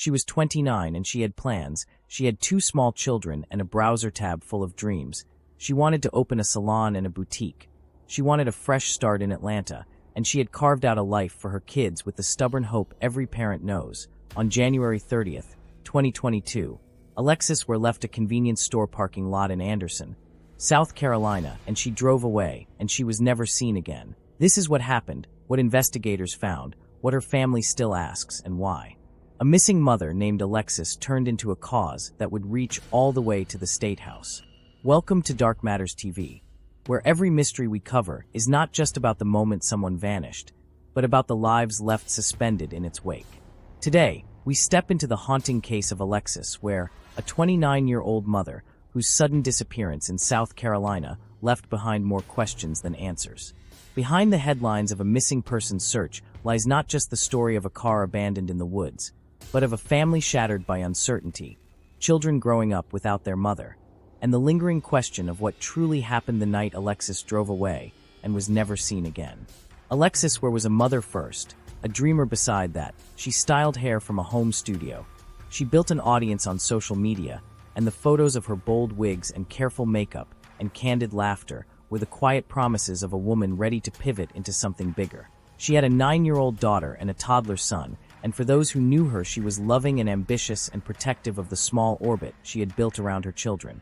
She was 29 and she had plans. She had 2 small children and a browser tab full of dreams. She wanted to open a salon and a boutique. She wanted a fresh start in Atlanta, and she had carved out a life for her kids with the stubborn hope every parent knows. On January 30th, 2022, Alexis Ware left a convenience store parking lot in Anderson, South Carolina, and she drove away, and she was never seen again. This is what happened, what investigators found, what her family still asks, and why. A missing mother named Alexis turned into a cause that would reach all the way to the State House. Welcome to Dark Matters TV, where every mystery we cover is not just about the moment someone vanished, but about the lives left suspended in its wake. Today, we step into the haunting case of Alexis Ware, a 29-year-old mother whose sudden disappearance in South Carolina left behind more questions than answers. Behind the headlines of a missing person search lies not just the story of a car abandoned in the woods, but of a family shattered by uncertainty, children growing up without their mother, and the lingering question of what truly happened the night Alexis drove away and was never seen again. Alexis Ware was a mother first, a dreamer beside that. She styled hair from a home studio. She built an audience on social media, and the photos of her bold wigs and careful makeup and candid laughter were the quiet promises of a woman ready to pivot into something bigger. She had a 9-year-old daughter and a toddler son, and for those who knew her, she was loving and ambitious and protective of the small orbit she had built around her children.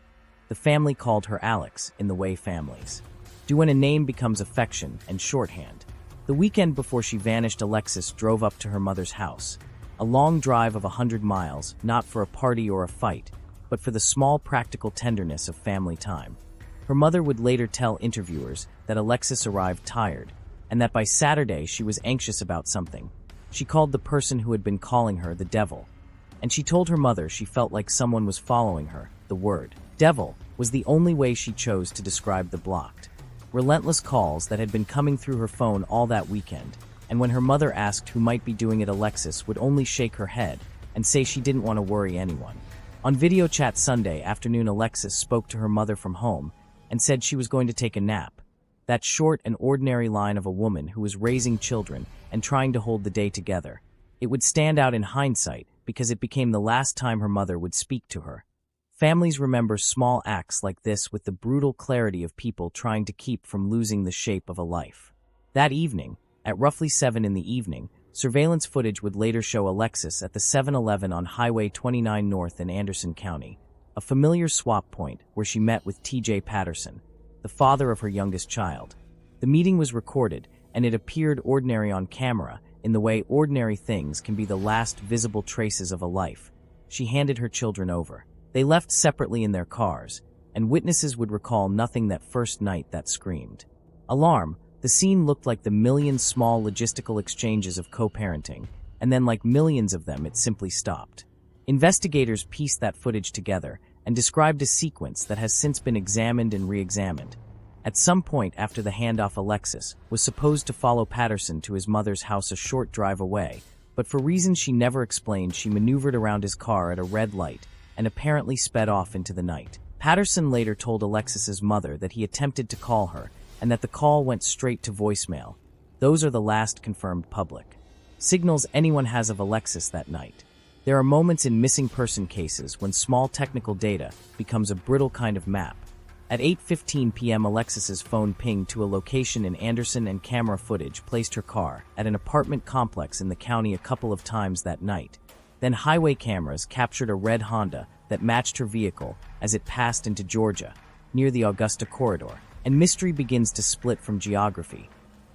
The family called her Alex, in the way families do when a name becomes affection and shorthand. The weekend before she vanished, Alexis drove up to her mother's house. A long drive of 100 miles, not for a party or a fight, but for the small practical tenderness of family time. Her mother would later tell interviewers that Alexis arrived tired, and that by Saturday she was anxious about something. She called the person who had been calling her the devil, and she told her mother she felt like someone was following her. The word devil was the only way she chose to describe the blocked, relentless calls that had been coming through her phone all that weekend, and when her mother asked who might be doing it, Alexis would only shake her head and say she didn't want to worry anyone. On video chat Sunday afternoon, Alexis spoke to her mother from home and said she was going to take a nap. That short and ordinary line of a woman who was raising children and trying to hold the day together. It would stand out in hindsight because it became the last time her mother would speak to her. Families remember small acts like this with the brutal clarity of people trying to keep from losing the shape of a life. That evening, at roughly 7 p.m, surveillance footage would later show Alexis at the 7-Eleven on Highway 29 North in Anderson County, a familiar swap point where she met with T.J. Patterson, the father of her youngest child. The meeting was recorded, and it appeared ordinary on camera in the way ordinary things can be the last visible traces of a life. She handed her children over. They left separately in their cars, and witnesses would recall nothing that first night that screamed alarm. The scene looked like the million small logistical exchanges of co-parenting, and then like millions of them, it simply stopped. Investigators pieced that footage together and described a sequence that has since been examined and re-examined. At some point after the handoff, Alexis was supposed to follow Patterson to his mother's house a short drive away, but for reasons she never explained, she maneuvered around his car at a red light and apparently sped off into the night. Patterson later told Alexis's mother that he attempted to call her and that the call went straight to voicemail. Those are the last confirmed public signals anyone has of Alexis that night. There are moments in missing person cases when small technical data becomes a brittle kind of map. At 8:15 p.m. Alexis's phone pinged to a location in Anderson, and camera footage placed her car at an apartment complex in the county a couple of times that night. Then highway cameras captured a red Honda that matched her vehicle as it passed into Georgia, near the Augusta corridor, and mystery begins to split from geography.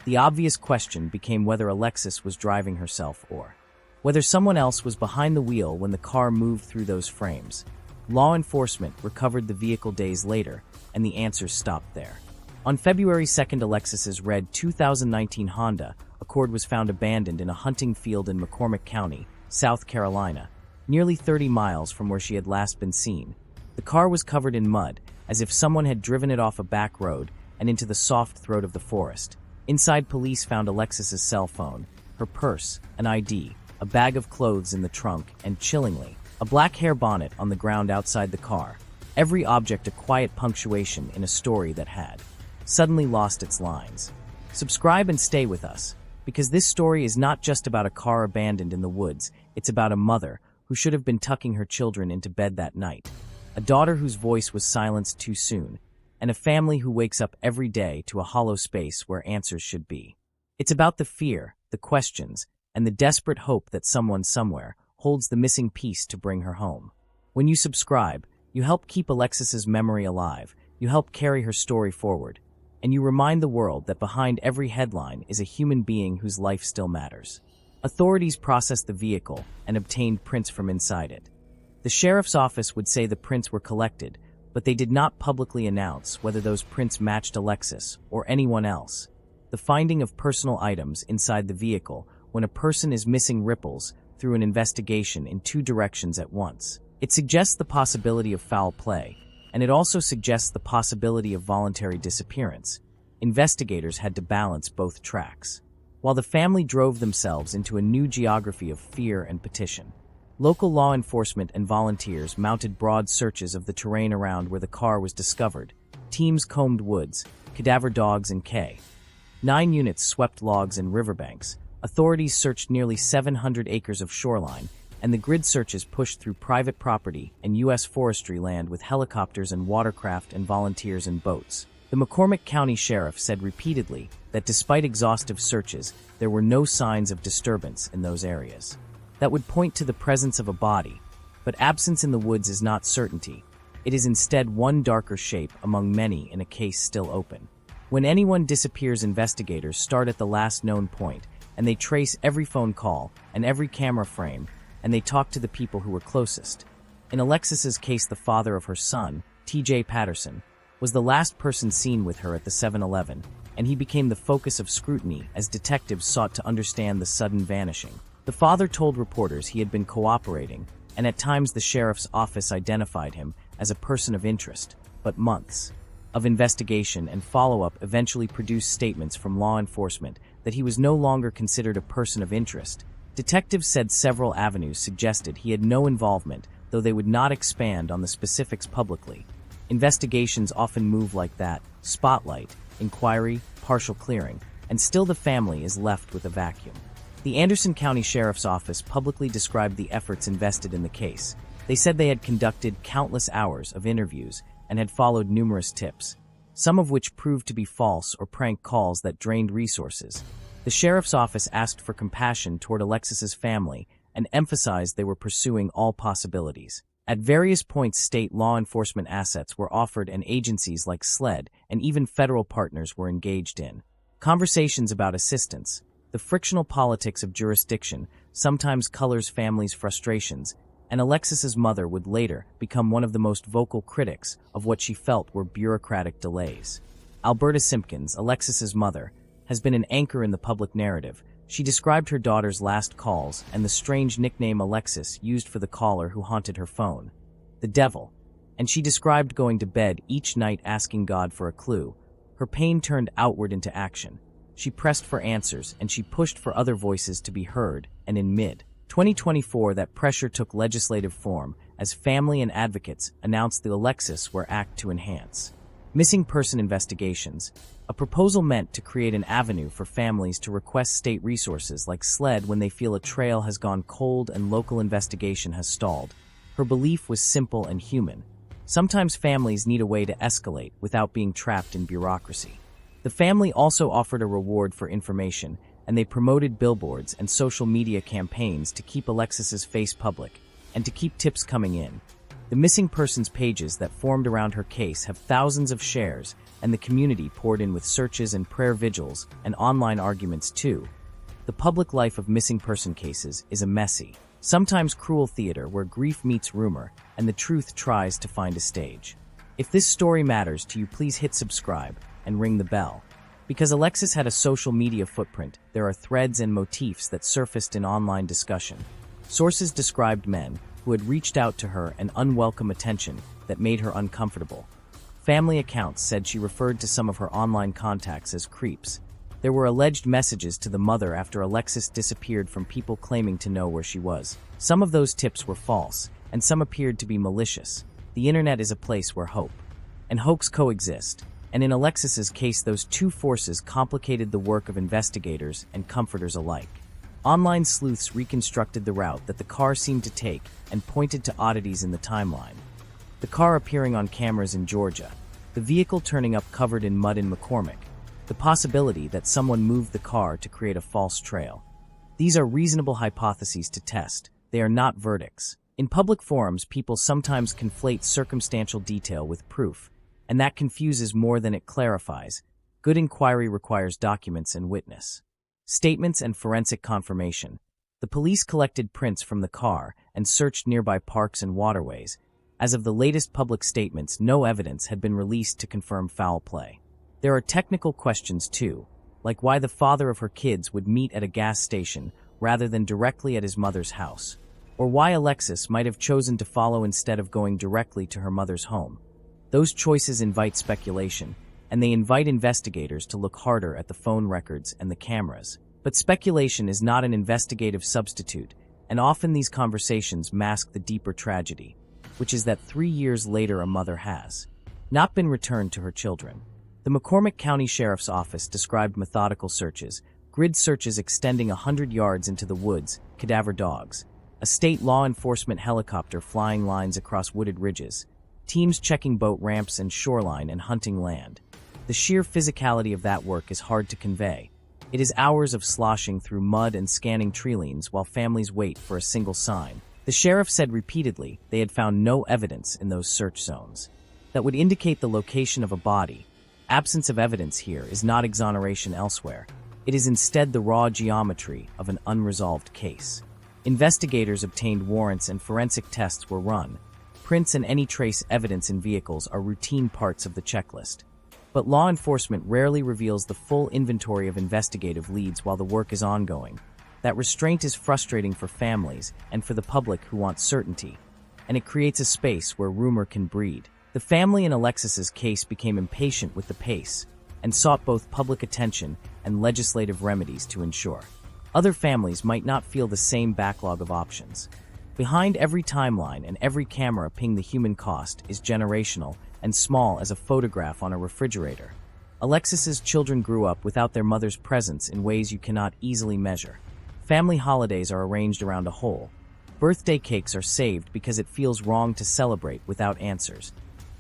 The obvious question became whether Alexis was driving herself or whether someone else was behind the wheel when the car moved through those frames. Law enforcement recovered the vehicle days later, and the answers stopped there. On February 2nd, Alexis's red 2019 Honda Accord was found abandoned in a hunting field in McCormick County, South Carolina, nearly 30 miles from where she had last been seen. The car was covered in mud, as if someone had driven it off a back road and into the soft throat of the forest. Inside, police found Alexis's cell phone, her purse, an ID, a bag of clothes in the trunk, and, chillingly, a black hair bonnet on the ground outside the car. Every object a quiet punctuation in a story that had suddenly lost its lines. Subscribe and stay with us, because this story is not just about a car abandoned in the woods, it's about a mother who should have been tucking her children into bed that night, a daughter whose voice was silenced too soon, and a family who wakes up every day to a hollow space where answers should be. It's about the fear, the questions, and the desperate hope that someone somewhere holds the missing piece to bring her home. When you subscribe, you help keep Alexis's memory alive, you help carry her story forward, and you remind the world that behind every headline is a human being whose life still matters. Authorities processed the vehicle and obtained prints from inside it. The sheriff's office would say the prints were collected, but they did not publicly announce whether those prints matched Alexis or anyone else. The finding of personal items inside the vehicle when a person is missing ripples through an investigation in two directions at once. It suggests the possibility of foul play, and it also suggests the possibility of voluntary disappearance. Investigators had to balance both tracks, while the family drove themselves into a new geography of fear and petition. Local law enforcement and volunteers mounted broad searches of the terrain around where the car was discovered. Teams combed woods, cadaver dogs and K-9 units swept logs and riverbanks. Authorities searched nearly 700 acres of shoreline, and the grid searches pushed through private property and U.S. forestry land with helicopters and watercraft and volunteers and boats. The McCormick County Sheriff said repeatedly that despite exhaustive searches, there were no signs of disturbance in those areas. That would point to the presence of a body, but absence in the woods is not certainty. It is instead one darker shape among many in a case still open. When anyone disappears, investigators start at the last known point, and they trace every phone call and every camera frame, and they talk to the people who were closest. In Alexis's case, the father of her son, T.J. Patterson, was the last person seen with her at the 7-Eleven, and he became the focus of scrutiny as detectives sought to understand the sudden vanishing. The father told reporters he had been cooperating, and at times the sheriff's office identified him as a person of interest, but months of investigation and follow-up eventually produced statements from law enforcement that he was no longer considered a person of interest. Detectives said several avenues suggested he had no involvement, though they would not expand on the specifics publicly. Investigations often move like that: spotlight, inquiry, partial clearing, and still the family is left with a vacuum. The Anderson County Sheriff's Office publicly described the efforts invested in the case. They said they had conducted countless hours of interviews and had followed numerous tips, some of which proved to be false or prank calls that drained resources. The sheriff's office asked for compassion toward Alexis's family and emphasized they were pursuing all possibilities. At various points, state law enforcement assets were offered, and agencies like SLED and even federal partners were engaged in conversations about assistance. The frictional politics of jurisdiction sometimes colors families' frustrations, and Alexis's mother would later become one of the most vocal critics of what she felt were bureaucratic delays. Alberta Simpkins, Alexis's mother, has been an anchor in the public narrative. She described her daughter's last calls and the strange nickname Alexis used for the caller who haunted her phone, the devil, and she described going to bed each night asking God for a clue. Her pain turned outward into action. She pressed for answers, and she pushed for other voices to be heard, and in mid-2024 that pressure took legislative form as family and advocates announced the Alexis Ware Act to enhance missing person investigations, a proposal meant to create an avenue for families to request state resources like SLED when they feel a trail has gone cold and local investigation has stalled. Her belief was simple and human. Sometimes families need a way to escalate without being trapped in bureaucracy. The family also offered a reward for information, and they promoted billboards and social media campaigns to keep Alexis's face public and to keep tips coming in. The missing persons pages that formed around her case have thousands of shares, and the community poured in with searches and prayer vigils and online arguments too. The public life of missing person cases is a messy, sometimes cruel theater where grief meets rumor and the truth tries to find a stage. If this story matters to you, please hit subscribe and ring the bell. Because Alexis had a social media footprint, there are threads and motifs that surfaced in online discussion. Sources described men who had reached out to her and unwelcome attention that made her uncomfortable. Family accounts said she referred to some of her online contacts as creeps. There were alleged messages to the mother after Alexis disappeared from people claiming to know where she was. Some of those tips were false, and some appeared to be malicious. The internet is a place where hope and hoax coexist, and in Alexis's case, those two forces complicated the work of investigators and comforters alike. Online sleuths reconstructed the route that the car seemed to take and pointed to oddities in the timeline. The car appearing on cameras in Georgia, the vehicle turning up covered in mud in McCormick, the possibility that someone moved the car to create a false trail. These are reasonable hypotheses to test. They are not verdicts. In public forums, people sometimes conflate circumstantial detail with proof, and that confuses more than it clarifies. Good inquiry requires documents and witness. Statements and forensic confirmation. The police collected prints from the car and searched nearby parks and waterways. As of the latest public statements, no evidence had been released to confirm foul play. There are technical questions too, like why the father of her kids would meet at a gas station rather than directly at his mother's house, or why Alexis might have chosen to follow instead of going directly to her mother's home. Those choices invite speculation, and they invite investigators to look harder at the phone records and the cameras. But speculation is not an investigative substitute, and often these conversations mask the deeper tragedy, which is that 3 years later a mother has not been returned to her children. The McCormick County Sheriff's Office described methodical searches, grid searches extending 100 yards into the woods, cadaver dogs, a state law enforcement helicopter flying lines across wooded ridges, teams checking boat ramps and shoreline and hunting land. The sheer physicality of that work is hard to convey. It is hours of sloshing through mud and scanning tree liens while families wait for a single sign. The sheriff said repeatedly they had found no evidence in those search zones that would indicate the location of a body. Absence of evidence here is not exoneration elsewhere. It is instead the raw geometry of an unresolved case. Investigators obtained warrants and forensic tests were run. Prints and any trace evidence in vehicles are routine parts of the checklist. But law enforcement rarely reveals the full inventory of investigative leads while the work is ongoing. That restraint is frustrating for families and for the public who want certainty, and it creates a space where rumor can breed. The family in Alexis's case became impatient with the pace and sought both public attention and legislative remedies to ensure. Other families might not feel the same backlog of options. Behind every timeline and every camera ping, the human cost is generational and small as a photograph on a refrigerator. Alexis's children grew up without their mother's presence in ways you cannot easily measure. Family holidays are arranged around a hole. Birthday cakes are saved because it feels wrong to celebrate without answers.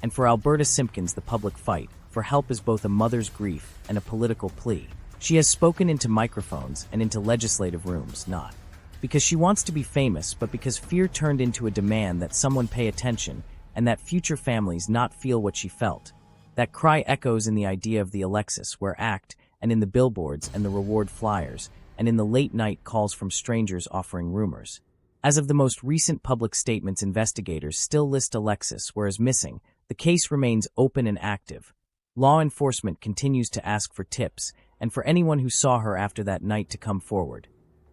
And for Alberta Simpkins, the public fight for help is both a mother's grief and a political plea. She has spoken into microphones and into legislative rooms, not because she wants to be famous, but because fear turned into a demand that someone pay attention and that future families not feel what she felt. That cry echoes in the idea of the Alexis Ware Act and in the billboards and the reward flyers and in the late-night calls from strangers offering rumors. As of the most recent public statements, investigators still list Alexis Ware as missing. The case remains open and active. Law enforcement continues to ask for tips and for anyone who saw her after that night to come forward.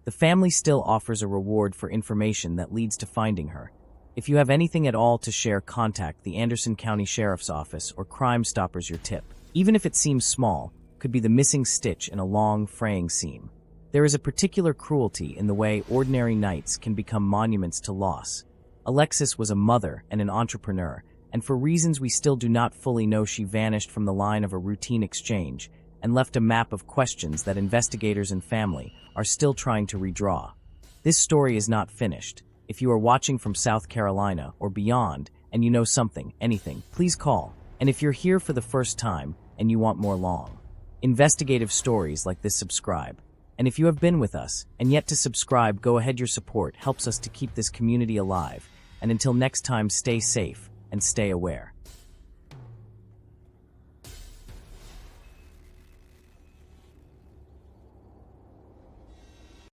The family still offers a reward for information that leads to finding her. If you have anything at all to share, contact the Anderson County Sheriff's Office or Crime Stoppers. Your tip, even if it seems small, could be the missing stitch in a long, fraying seam. There is a particular cruelty in the way ordinary nights can become monuments to loss. Alexis was a mother and an entrepreneur, and for reasons we still do not fully know, she vanished from the line of a routine exchange and left a map of questions that investigators and family are still trying to redraw. This story is not finished. If you are watching from South Carolina or beyond and you know something, anything, please call. And if you're here for the first time and you want more long, investigative stories like this, subscribe. And if you have been with us and yet to subscribe, go ahead. Your support helps us to keep this community alive. And until next time, stay safe and stay aware.